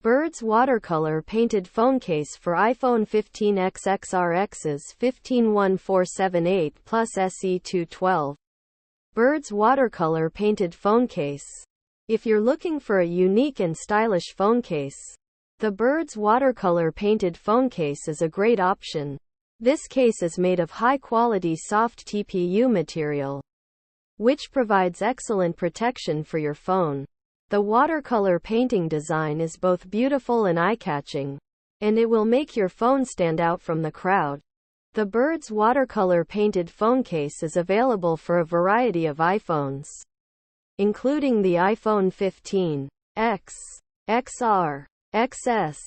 Bird's watercolor painted phone case for iPhone 15X XRXs 151478 Plus SE2 12. Bird's watercolor painted phone case. If you're looking for a unique and stylish phone case, the Bird's watercolor painted phone case is a great option. This case is made of high-quality soft TPU material, which provides excellent protection for your phone. The watercolor painting design is both beautiful and eye-catching, and it will make your phone stand out from the crowd. The Bird's watercolor painted phone case is available for a variety of iPhones, including the iPhone 15, X, XR, XS,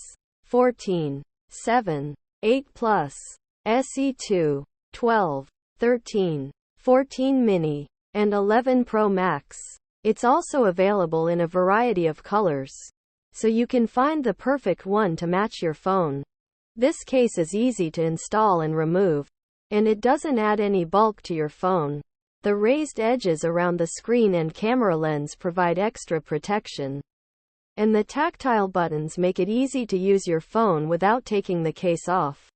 14, 7, 8 Plus, SE2, 12, 13, 14 mini, and 11 Pro Max. It's also available in a variety of colors, so you can find the perfect one to match your phone. This case is easy to install and remove, and it doesn't add any bulk to your phone. The raised edges around the screen and camera lens provide extra protection, and the tactile buttons make it easy to use your phone without taking the case off.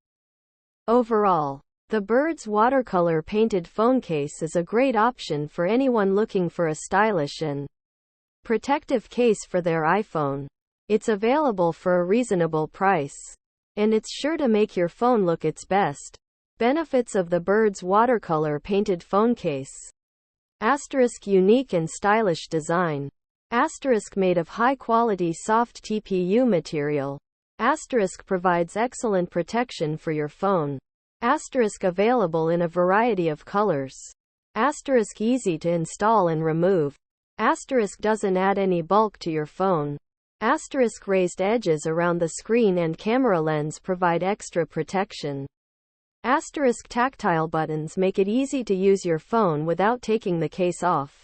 Overall, the Bird's watercolor painted phone case is a great option for anyone looking for a stylish and protective case for their iPhone. It's available for a reasonable price, and it's sure to make your phone look its best. Benefits of the Bird's watercolor painted phone case. Asterisk unique and stylish design. Asterisk made of high-quality soft TPU material. Asterisk provides excellent protection for your phone. Asterisk available in a variety of colors. Asterisk easy to install and remove. Asterisk doesn't add any bulk to your phone. Asterisk raised edges around the screen and camera lens provide extra protection. Asterisk tactile buttons make it easy to use your phone without taking the case off.